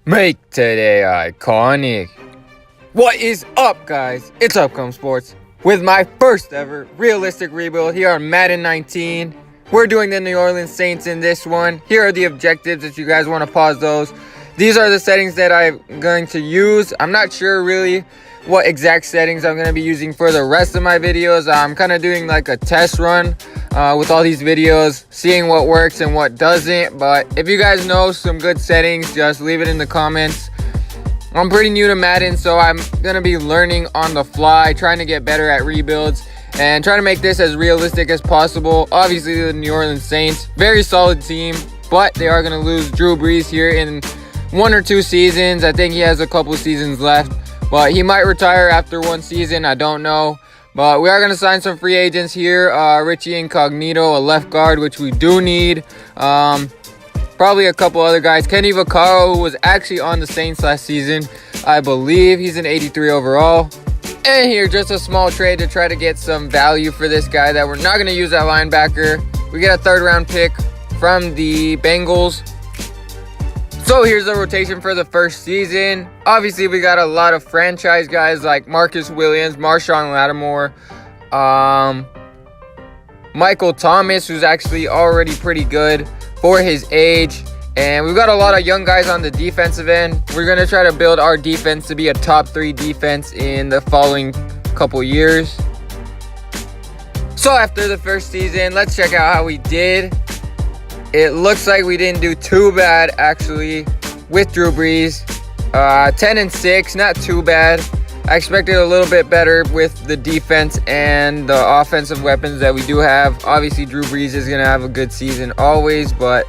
Make today iconic. What is up, guys? It's Upcome Sports with my first ever realistic rebuild here on Madden 19. We're doing the New Orleans Saints in this one. Here are the objectives if you guys want to pause those. These are the settings that I'm going to use. I'm not sure really what exact settings I'm going to be using for the rest of my videos. I'm kind of doing like a test run with all these videos, seeing what works and what doesn't. But if you guys know some good settings, just leave it in the comments. I'm pretty new to Madden, so I'm going to be learning on the fly, trying to get better at rebuilds and trying to make this as realistic as possible. Obviously, the New Orleans Saints, very solid team, but they are going to lose Drew Brees here in 1 or 2 seasons. I think he has a couple seasons left, but he might retire after 1 season. I don't know. But we are going to sign some free agents here. Richie Incognito, a left guard, which we do need. Probably a couple other guys. Kenny Vaccaro, who was actually on the Saints last season, I believe. He's an 83 overall. And here, just a small trade to try to get some value for this guy that we're not going to use at linebacker. We get a 3rd round pick from the Bengals. So here's the rotation for the first season. Obviously, we got a lot of franchise guys like Marcus Williams, Marshawn Lattimore, Michael Thomas, who's actually already pretty good for his age. And we've got a lot of young guys on the defensive end. We're going to try to build our defense to be a top 3 defense in the following couple years. So after the first season, let's check out how we did. It looks like we didn't do too bad, actually, with Drew Brees. 10-6, not too bad. I expected a little bit better with the defense and the offensive weapons that we do have. Obviously, Drew Brees is going to have a good season always, but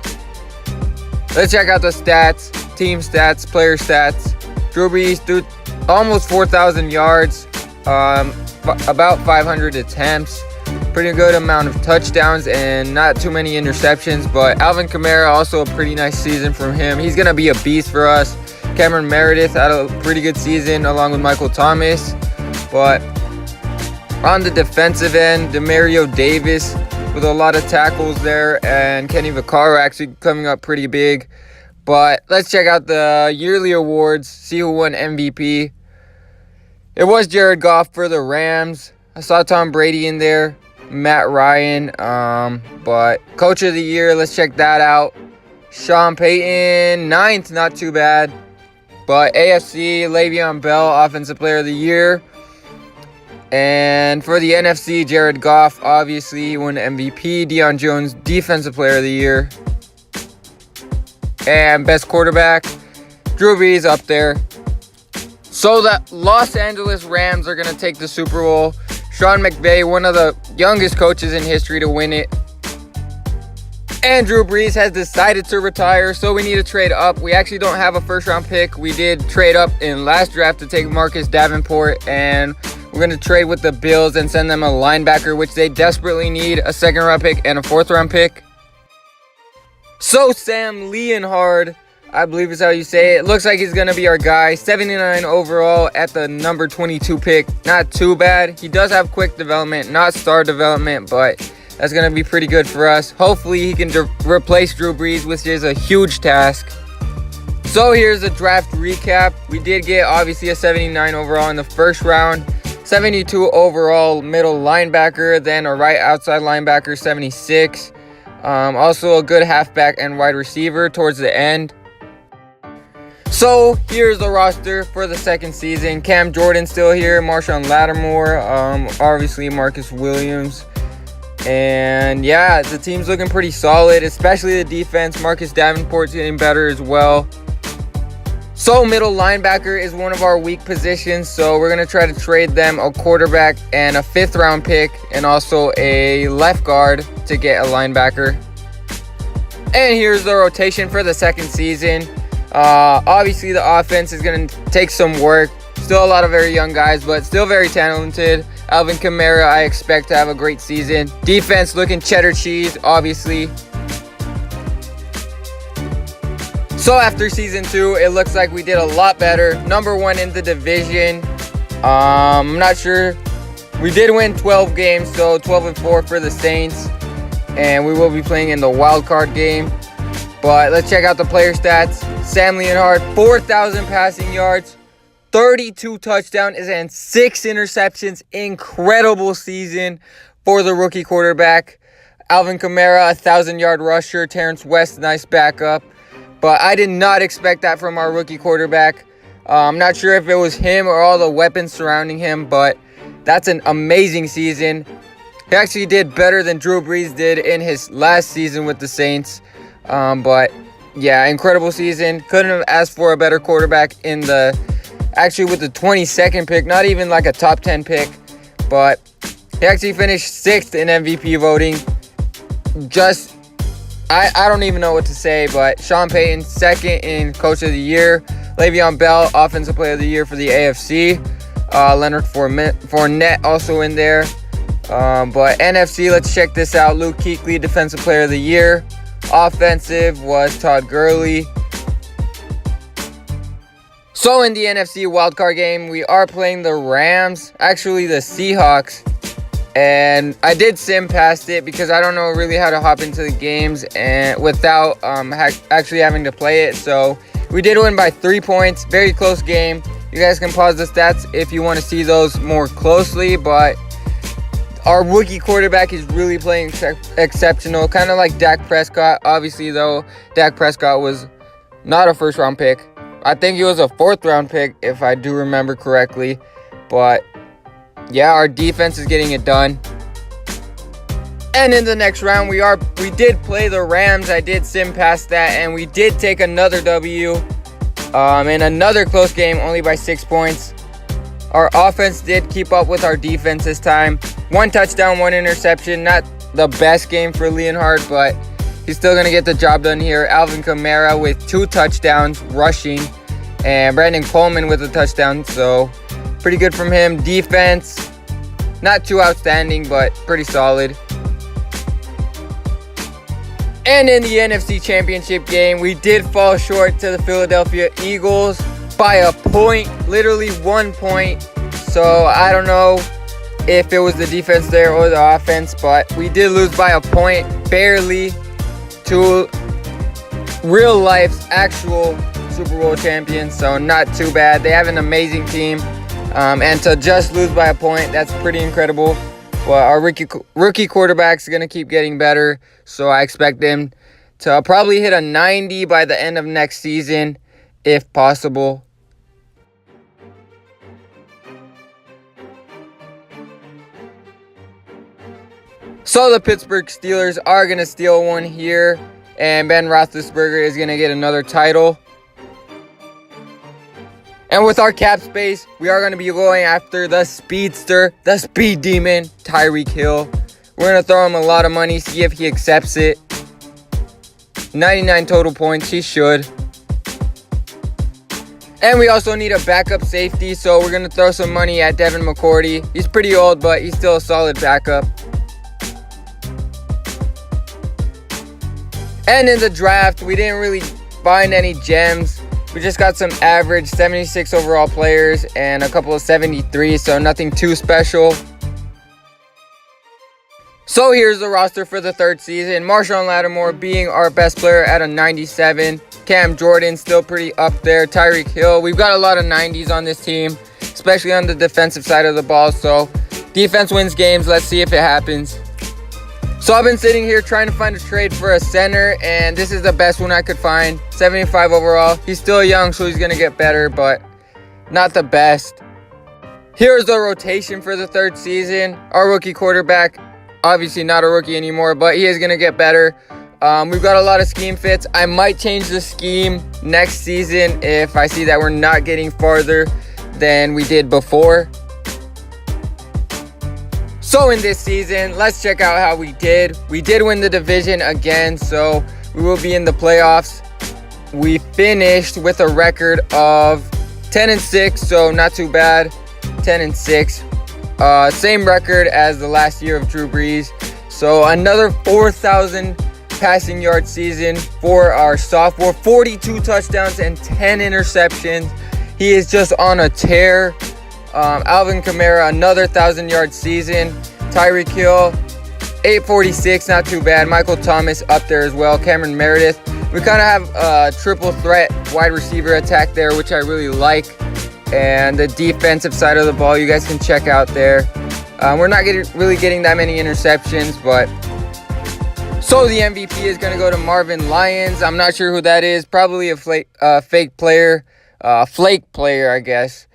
let's check out the stats, team stats, player stats. Drew Brees threw almost 4,000 yards, about 500 attempts. Pretty good amount of touchdowns and not too many interceptions. But Alvin Kamara, also a pretty nice season from him. He's going to be a beast for us. Cameron Meredith had a pretty good season along with Michael Thomas. But on the defensive end, Demario Davis with a lot of tackles there. And Kenny Vaccaro actually coming up pretty big. But let's check out the yearly awards. See who won MVP. It was Jared Goff for the Rams. I saw Tom Brady in there. Matt Ryan, but Coach of the Year, let's check that out. Sean Payton, 9th, not too bad. But AFC, Le'Veon Bell, Offensive Player of the Year. And for the NFC, Jared Goff, obviously, he won MVP. Deion Jones, Defensive Player of the Year. And Best Quarterback, Drew Brees up there. So the Los Angeles Rams are going to take the Super Bowl. Sean McVay, one of the youngest coaches in history to win it. And Drew Brees has decided to retire, so we need to trade up. We actually don't have a 1st round pick. We did trade up in last draft to take Marcus Davenport, and we're going to trade with the Bills and send them a linebacker, which they desperately need, a 2nd round pick and a 4th round pick. So Sam Leonhard, I believe is how you say it. Looks like he's going to be our guy. 79 overall at the number 22 pick. Not too bad. He does have quick development, not star development, but that's going to be pretty good for us. Hopefully he can replace Drew Brees, which is a huge task. So here's a draft recap. We did get obviously a 79 overall in the 1st round. 72 overall middle linebacker. Then a right outside linebacker, 76. Also a good halfback and wide receiver towards the end. So here's the roster for the 2nd season. Cam Jordan still here. Marshawn Lattimore. Obviously Marcus Williams. And yeah, the team's looking pretty solid, especially the defense. Marcus Davenport's getting better as well. So middle linebacker is one of our weak positions. So we're going to try to trade them a quarterback and a 5th round pick. And also a left guard to get a linebacker. And here's the rotation for the 2nd season. Obviously the offense is going to take some work. Still a lot of very young guys, but still very talented. Alvin Kamara, I expect to have a great season. Defense looking cheddar cheese, obviously. So after season 2, it looks like we did a lot better. Number 1 in the division. I'm not sure. We did win 12 games, so 12-4 for the Saints. And we will be playing in the wild card game. But let's check out the player stats. Sam Leonhard, 4,000 passing yards, 32 touchdowns, and 6 interceptions. Incredible season for the rookie quarterback. Alvin Kamara, 1,000-yard rusher. Terrence West, nice backup. But I did not expect that from our rookie quarterback. I'm not sure if it was him or all the weapons surrounding him, but that's an amazing season. He actually did better than Drew Brees did in his last season with the Saints. But yeah, incredible season. Couldn't have asked for a better quarterback with the 22nd pick, not even like a top 10 pick. But he actually finished 6th in MVP voting. I don't even know what to say, but Sean Payton, 2nd in Coach of the Year. Le'Veon Bell, Offensive Player of the Year for the AFC. Leonard Fournette also in there. But NFC, let's check this out. Luke Kuechly, Defensive Player of the Year. Offensive was Todd Gurley. So in the NFC wildcard game, we are playing the Rams, actually the Seahawks. And I did sim past it because I don't know really how to hop into the games and without actually having to play it. So we did win by 3 points. Very close game. You guys can pause the stats if you want to see those more closely. But our rookie quarterback is really playing exceptional. Kind of like Dak Prescott. Obviously, though, Dak Prescott was not a first-round pick. I think he was a 4th-round pick, if I do remember correctly. But yeah, our defense is getting it done. And in the next round, we did play the Rams. I did sim past that, and we did take another W in another close game, only by 6 points. Our offense did keep up with our defense this time. 1 touchdown, 1 interception. Not the best game for Leonhard, but he's still going to get the job done here. Alvin Kamara with 2 touchdowns rushing, and Brandon Coleman with a touchdown. So pretty good from him. Defense, not too outstanding, but pretty solid. And in the NFC Championship game, we did fall short to the Philadelphia Eagles by a point, literally 1 point. So I don't know if it was the defense there or the offense, but we did lose by a point, barely, to real life's actual Super Bowl champions. So not too bad. They have an amazing team. And to just lose by a point, that's pretty incredible. Well, our rookie quarterback's going to keep getting better, so I expect him to probably hit a 90 by the end of next season, if possible. So the Pittsburgh Steelers are going to steal one here, and Ben Roethlisberger is going to get another title. And with our cap space, we are going to be going after the speedster, the speed demon, Tyreek Hill. We're going to throw him a lot of money, see if he accepts it. 99 total points, he should. And we also need a backup safety, so we're going to throw some money at Devin McCourty. He's pretty old, but he's still a solid backup. And in the draft, we didn't really find any gems. We just got some average 76 overall players and a couple of 73, so nothing too special. So here's the roster for the 3rd season. Marshawn Lattimore being our best player at a 97. Cam Jordan still pretty up there. Tyreek Hill. We've got a lot of 90s on this team, especially on the defensive side of the ball. So defense wins games. Let's see if it happens. So I've been sitting here trying to find a trade for a center, and this is the best one I could find. 75 overall. He's still young, so he's going to get better, but not the best. Here's the rotation for the 3rd season. Our rookie quarterback, obviously not a rookie anymore, but he is going to get better. We've got a lot of scheme fits. I might change the scheme next season if I see that we're not getting farther than we did before. So in this season, let's check out how we did. We did win the division again, so we will be in the playoffs. We finished with a record of 10-6, so not too bad. 10-6. Same record as the last year of Drew Brees. So another 4,000 passing yard season for our sophomore. 42 touchdowns and 10 interceptions. He is just on a tear. Alvin Kamara, another 1,000-yard season. Tyreek Hill, 846, not too bad. Michael Thomas up there as well. Cameron Meredith, We kind of have a triple threat wide receiver attack there, which I really like. And the defensive side of the ball, you guys can check out there. We're not really getting that many interceptions, but so the MVP is going to go to Marvin Lyons. I'm not sure who that is. Probably a fake player, flake player, I guess.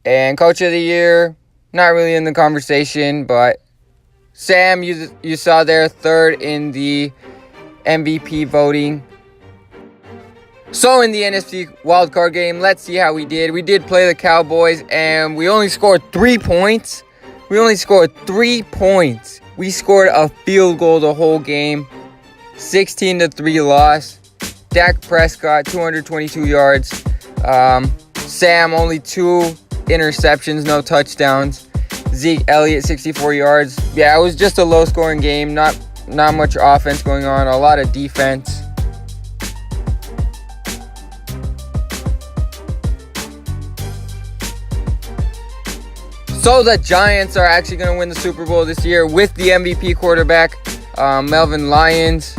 And Coach of the Year, not really in the conversation, but Sam, you saw there, third in the MVP voting. So in the NFC wildcard game, let's see how we did. We did play the Cowboys, and we only scored 3 points. We scored a field goal the whole game. 16-3 loss. Dak Prescott, 222 yards. Sam, only 2 interceptions, no touchdowns. Zeke Elliott, 64 yards. Yeah, it was just a low-scoring game. Not much offense going on. A lot of defense. So the Giants are actually going to win the Super Bowl this year with the MVP quarterback, Marvin Lyons.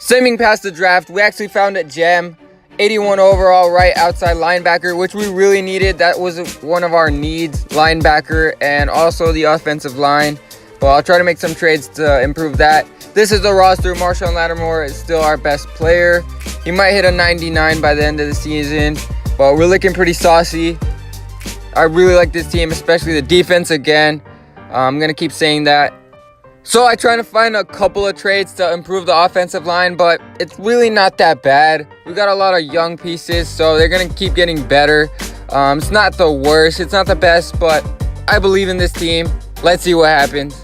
Simming past the draft, we actually found a gem. 81 overall right outside linebacker, which we really needed. That was one of our needs, linebacker, and also the offensive line. But I'll try to make some trades to improve that. This is the roster. Marshawn Lattimore is still our best player. He might hit a 99 by the end of the season, but we're looking pretty saucy. I really like this team, especially the defense again. I'm going to keep saying that. So I try to find a couple of trades to improve the offensive line, but it's really not that bad. We got a lot of young pieces, so they're going to keep getting better. It's not the worst. It's not the best, but I believe in this team. Let's see what happens.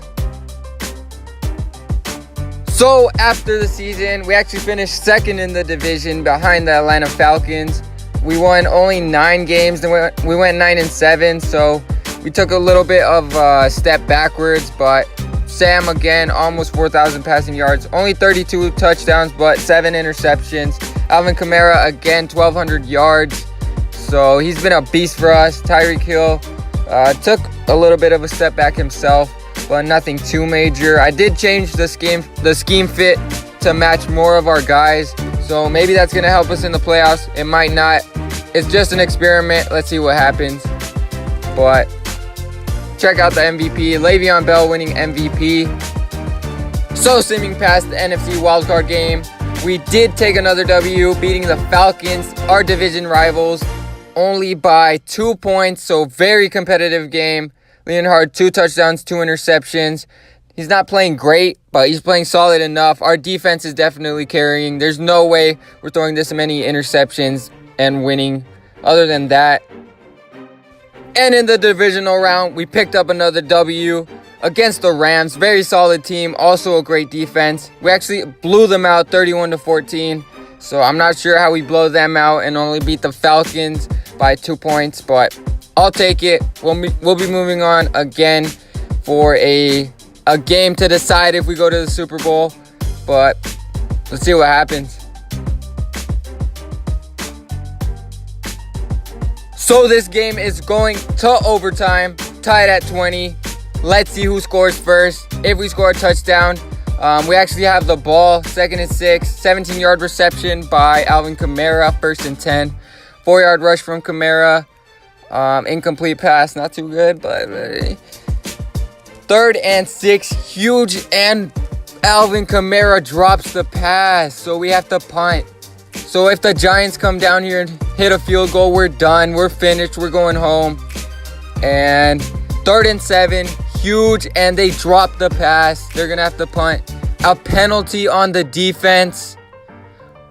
So after the season, we actually finished second in the division behind the Atlanta Falcons. We won only 9 games, and we went 9-7, so we took a little bit of a step backwards, but Sam, again, almost 4,000 passing yards, only 32 touchdowns, but 7 interceptions. Alvin Kamara, again, 1,200 yards, so he's been a beast for us. Tyreek Hill took a little bit of a step back himself, but nothing too major. I did change the scheme fit to match more of our guys, so maybe that's going to help us in the playoffs. It might not. It's just an experiment. Let's see what happens. But check out the MVP. Le'Veon Bell winning MVP. So simming past the NFC wildcard game, we did take another W, beating the Falcons, our division rivals, only by 2 points. So very competitive game. Leonhard, 2 touchdowns, 2 interceptions. He's not playing great, but he's playing solid enough. Our defense is definitely carrying. There's no way we're throwing this many interceptions and winning other than that. And in the divisional round, we picked up another W against the Rams. Very solid team, also a great defense. We actually blew them out 31-14. So I'm not sure how we blow them out and only beat the Falcons by 2 points, but I'll take it. We'll be moving on again for a game to decide if we go to the Super Bowl, but let's see what happens. So this game is going to overtime, tied at 20. Let's see who scores first. If we score a touchdown, we actually have the ball, 2nd and 6, 17-yard reception by Alvin Kamara, 1st and 10. 4-yard rush from Kamara, incomplete pass, not too good, but 3rd and 6, huge, and Alvin Kamara drops the pass, so we have to punt. So if the Giants come down here and hit a field goal, we're done. We're finished. We're going home. And 3rd and 7, huge, and they drop the pass. They're going to have to punt. A penalty on the defense.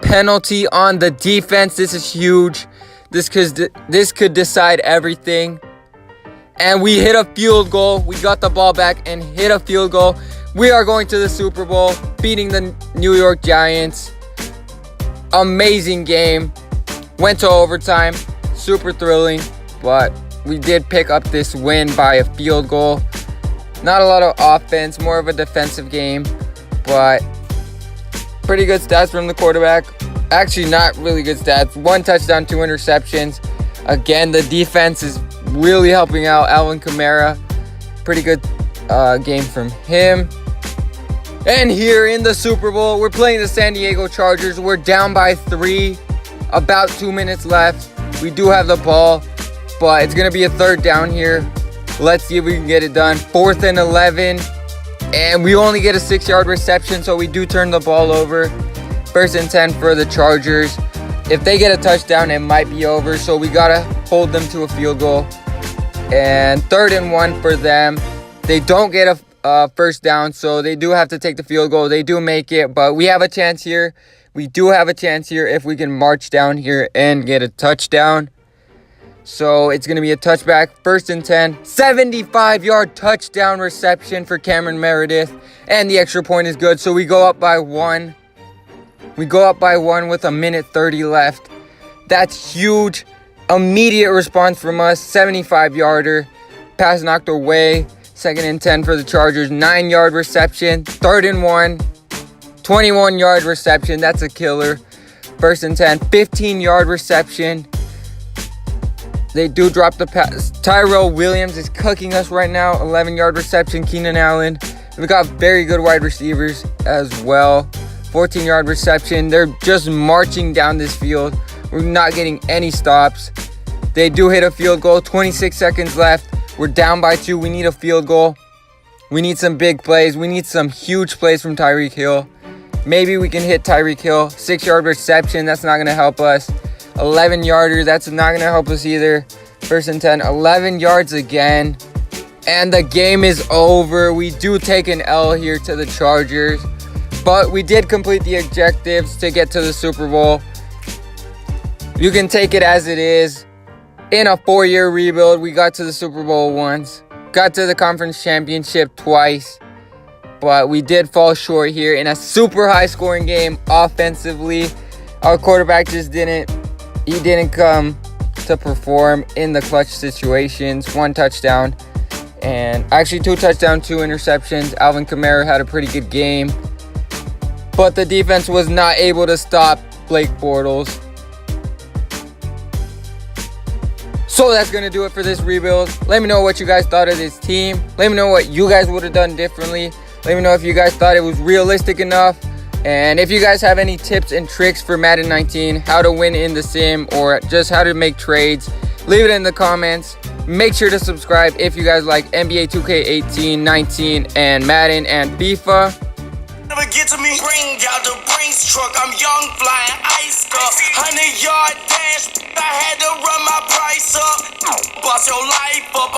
Penalty on the defense. This is huge. This could decide everything. And we hit a field goal. We got the ball back and hit a field goal. We are going to the Super Bowl, beating the New York Giants. Amazing game. Went to overtime. Super thrilling. But we did pick up this win by a field goal. Not a lot of offense. More of a defensive game. But pretty good stats from the quarterback. Actually, not really good stats. 1 touchdown, 2 interceptions. Again, the defense is really helping out Alvin Kamara. Pretty good game from him. And here in the Super Bowl, we're playing the San Diego Chargers. We're down by 3, about 2 minutes left. We do have the ball, but it's going to be a third down here. Let's see if we can get it done. 4th and 11, and we only get a 6-yard reception, so we do turn the ball over. 1st and 10 for the Chargers. If they get a touchdown, it might be over, so we got to hold them to a field goal. And 3rd and 1 for them. They don't get a first down, so they do have to take the field goal. They do make it, but we have a chance here. We do have a chance here if we can march down here and get a touchdown. So it's going to be a touchback. 1st and 10. 75-yard touchdown reception for Cameron Meredith. And the extra point is good, so we go up by 1. We go up by 1 with 1:30 left. That's huge. Immediate response from us. 75-yarder. Pass knocked away. 2nd and 10 for the Chargers. 9-yard reception. 3rd and 1. 21-yard reception. That's a killer. 1st and 10. 15-yard reception. They do drop the pass. Tyrell Williams is cooking us right now. 11-yard reception. Keenan Allen. We got very good wide receivers as well. 14-yard reception. They're just marching down this field. We're not getting any stops. They do hit a field goal. 26 seconds left. We're down by 2. We need a field goal. We need some big plays. We need some huge plays from Tyreek Hill. Maybe we can hit Tyreek Hill. 6-yard reception. That's not going to help us. 11-yarder. That's not going to help us either. 1st and 10. 11 yards again. And the game is over. We do take an L here to the Chargers. But we did complete the objectives to get to the Super Bowl. You can take it as it is. In a 4-year rebuild, we got to the Super Bowl once. Got to the conference championship twice. But we did fall short here in a super high-scoring game offensively. Our quarterback just didn't come to perform in the clutch situations. 1 touchdown. And actually 2 touchdowns, 2 interceptions. Alvin Kamara had a pretty good game. But the defense was not able to stop Blake Bortles. So that's going to do it for this rebuild. Let me know what you guys thought of this team. Let me know what you guys would have done differently. Let me know if you guys thought it was realistic enough. And if you guys have any tips and tricks for Madden 19, how to win in the sim, or just how to make trades, leave it in the comments. Make sure to subscribe if you guys like NBA 2K18, 19, and Madden and FIFA. Never get to me. Bring out the Brees truck. I'm young, flying iced up. 100-yard dash. I had to run my price up. Boss your life up.